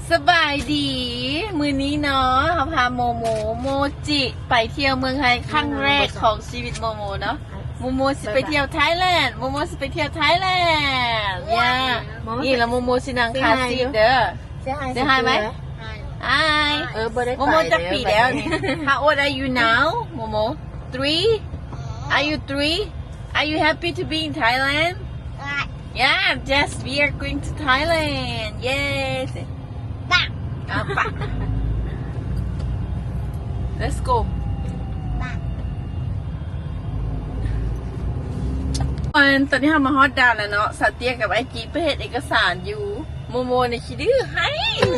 สบายดีมื้อนี้เนาะเฮาพาโมจิไปเที่ยวเมืองไทยครั้งแรกของชีวิตโมเนาะโมสิไปเที่ยวไทยแลนด์สิไปเที่ยวไทยแลนด์ย่านี่ละโมสินั่งคาซีทเด้อได้หายมั้ยHi บ่ได้ไปโมจักปีแล้วนี่ How old are you now โม 3 Are you 3 Are you happy to be in Thailand Yeah just we are going to Thailand Yes Let's go ตอนนี้เรามาฮอตดาวแล้วเนาะสาวเตียกับไอจีไปเฮ็ดเอกสารอยู่โมเนี่ยคิดดื้อให้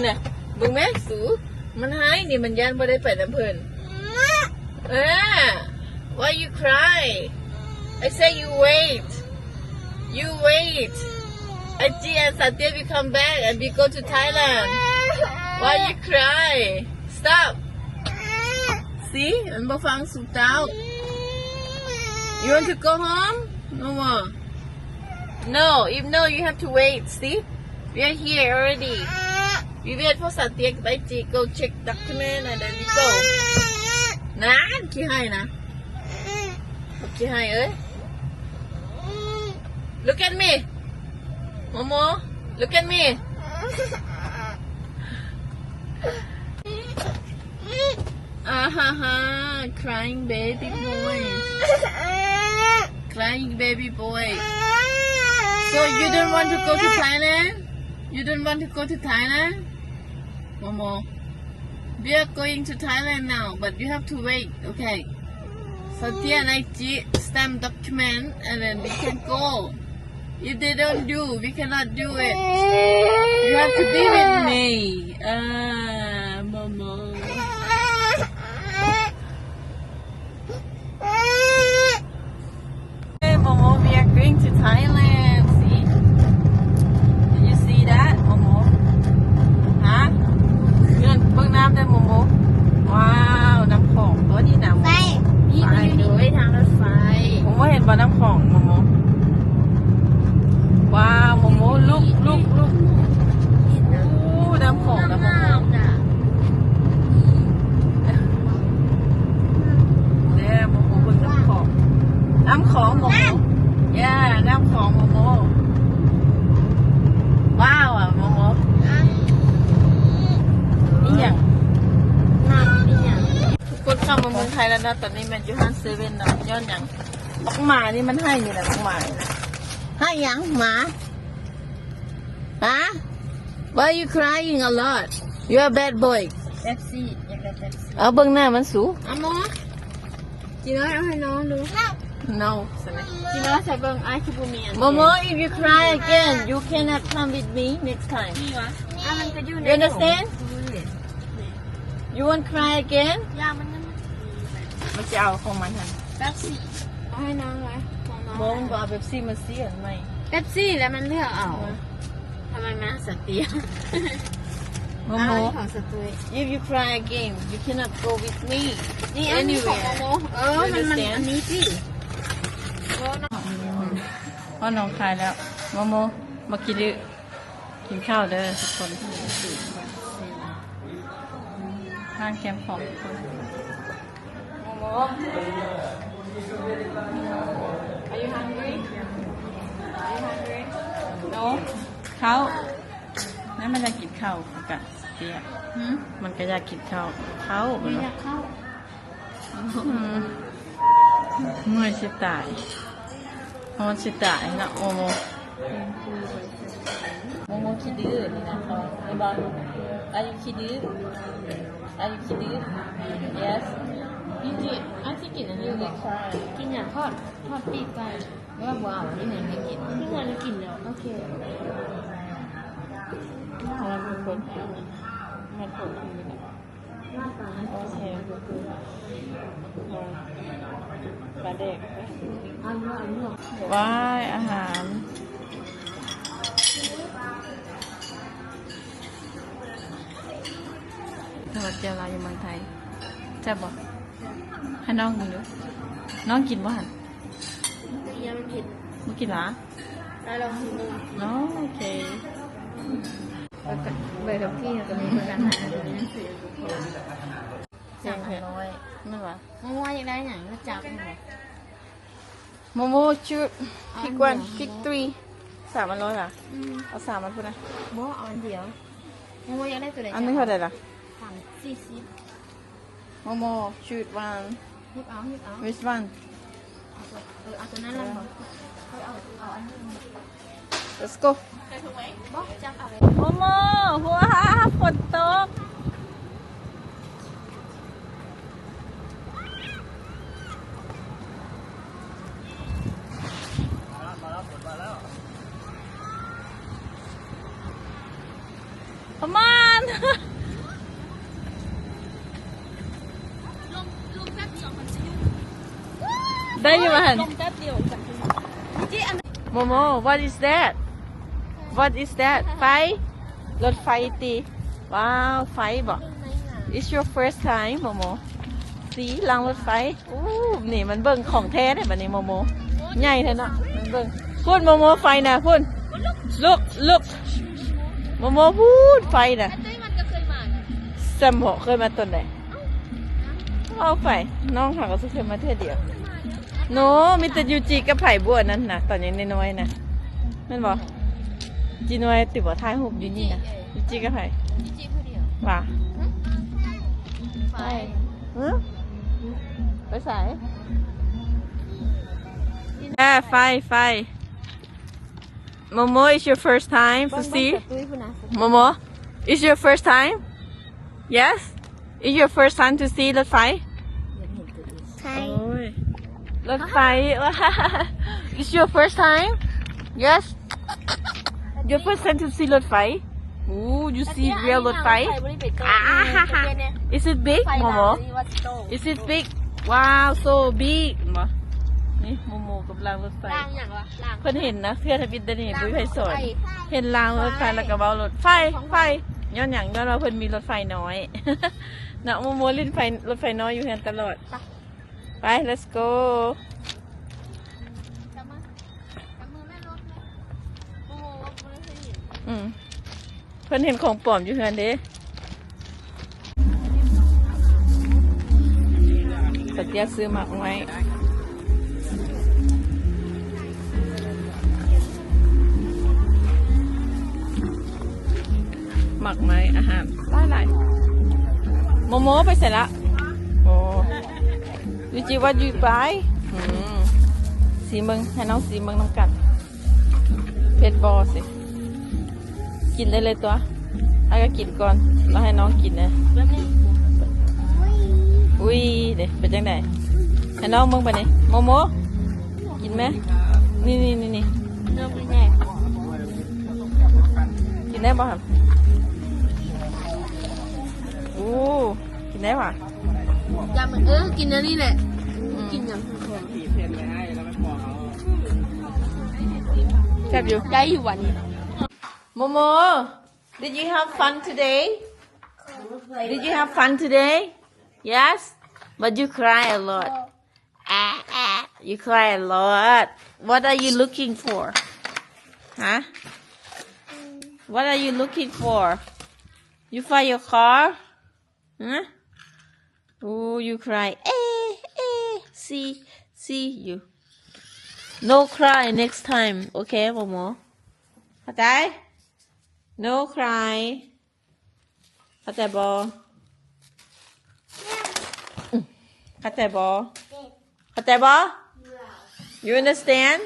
เนี่ยบึงแม่สูมันให้นี่มันยันบ่ได้ไปน้ำเพิ่นWhy you cry I say you waitไอจีand สาวเตีย we come back and we go to Thailand Why you cry Stop See มันบ่ฟังสุดเต้า You want to go home No more No if no you have to wait See We are here already We wait for สาวเตียกับไอจี go check document and then we go นะขี้ให้นะขี้ให้เอ้ย Look at me Momo Look at me Crying baby boy Crying baby boy So you don't want to go to Thailand You don't want to go to Thailand Momo We are going to Thailand now but you have to wait okay Satya and IG stamp document and then we can go If they don't do we cannot do it You have to be with me Momo Hey Momo we are going to Thailand See Did you see that Momo ฮะเบิ่งน้ำได้โมโมว้าวน้ำของตัวนี้น้ำไฟนี่ดูไว้ทางรถไฟผมว่าเห็นว่าน้ำของโมโมว้าวโมโมลุกโอ้น้ำของนะโมโมเนี่ยโมโมเบิ่งน้ำของโมโมย่าน้ำของโมโมว้าวอ่ะโมโมนี่อย่างทุกคนเข้ามาเมืองไทยแล้วนะตอนนี้มันอยู่ห้างเซเว่นเนาะย้อนอย่างบักหมานี่มันให้นี่แหละบักหมาให้ยังหมาฮะ Why you crying a lot You are bad boy Pepsi อยากได้ Pepsi เอาเบิ่งหน้ามันสู เอาหมอจีน้อยเอาให้น้องดู No จีน้อยใส่เบิ่งไอ้คือบ่มีอัน Momo if you cry again you cannot come with me next time นี่วะมันก็อยู่ใน You understand You want cry again ยามันมันจะเอาของมันทัน Pepsi เอาให้น้องไว้ของน้อง โมมันบอกเอาเป๊ปซี่มาเสียไหม Pepsi แล้วมันเลือกเอาทำไมมาสเตีย โม ของสตุย If you cry again you cannot go with me นี่อันนี้ของโมมันอันนี้สิพ่อน้องคายแล้วโมมากินข้าวเด้อทุกคนทางแคมป์ของทุกคนโม Are you hungry No ข้าวนั่นมันอยากกินข้าวกับเตี้ยมันก็อยากกินข้าวไม่อยากเข้าเมื่อยสิตายมันสิตายนะโมคิดดื้อนี่นะไอ้บอลอายุคิดดื้อyes อันที่กินอันนี้กินอย่างทอดปีกไก่แล้วก็ว้าวนี่ไหนไม่กินที่งานจะกินแล้วโอเคเราเป็นคนมันผลคือโอเคปลาเด็กว้ายอาหารสวัสดีเราอยู่เมืองไทยแซ่บบ่ให้น้องกินดูน้องกินบ่หันยังไม่กิน ไม่กินหรอ ได้ลองกินดูโอเค ใบกับพี่ก็มีประกันหาตัวนี้นั่นคือ300นั่นวะ มองว่าอยากได้หยังก็จับให้ โมโมชุดพิกวันพิก3 300อ่ะเอา3มันพุ่นนะ บ่เอาอันเดียวมองว่าอยากได้ตัวใด อันนี้เท่าไหร่ล่ะ 40 โมโมชุดวัน หยิบเอา which one เอาตัวนั้นละบ่เอาอันนี้ let's go บ่จับเอา โมโมว้าฝนตกประมาณได้อยู่มั้ย ลงแป๊บเดียวจับจี้อัน โมโม what is that what is that ไฟรถไฟตีว้าวไฟบอก it's your first time โมโมสีรางรถไฟอู้นี่มันเบิ่งของแท้ได้บัดนี้โมโมใหญ่แท้เนาะมันเบิ่งพูดโมโมไฟนะพูด look โมโมพูดไฟนะ อันนี้มันก็เคยมา แซมโหเคยมาตอนไหนเอาไฟน้องค่ะก็เคยมาเท่อเดียวโนมีแต่ยูจิกับไผ่บัวนั่นนะตอนยังน้อยๆนะนั่นบอกจีนวยติดบ่ท้ายหุบอยู่นี่นะยูจิกับไผ่ จี้ผู้เดียว ว่า ไฟ ไปใส่ไฟMomo is your first time to see Momo is your first time yes is your first time to see รถไฟ ใช่ รถไฟ is your first time yes your first time to see รถไฟ Ooh you see real รถไฟ is it big Momo is it big wow so big นี่โมโมกับรางรถไฟ ล่างอย่างวะล่าง เพิ่นเห็นนะเพื่อนทวิตได้นี่ปุ้ยไผสอนเห็นรางรถไฟแล้วก็เว้ารถไฟย้อนหยังย้อนว่าเพิ่นมีรถไฟน้อย เนาะโมโมเล่นไฟรถไฟน้อยอยู่เฮือนตลอดไป let's go จับมือแม่รถเลยโอ้โหว่าไม่เคยเห็น เพิ่นเห็นของปลอมอยู่เฮือนเด้สัตยาซื้อหมักไว้หมักไม้อาหารหลายโมโมไปเสร็จละโอ้ยูจิว่ายูไปสีเมืองให้น้องสีเมืองน้ำกัดเพชรบอสิกินได้เลยตัวให้ก็กินก่อนแล้วให้น้องกินนะอุ้ยเด็กเป็นจังไดให้น้องมึงไปนี่โมโมกินไหมนี่เริ่มแน่ กินได้ป่ะครับโอ้กินได้ป่ะ ยำมันกินอันนี้แหละกินยำทุกคน แซ่บอยู่ ได้อยู่วันนี้ โมโม did you have fun today did you have fun today yes but you cry a lot you cry a lot what are you looking for huh what are you looking for you find your car huh oh you cry see you no cry next time okay Momo เข้าใจ no cry เข้าใจบ่เข้าใจบ่เข้าใจบ่ you understand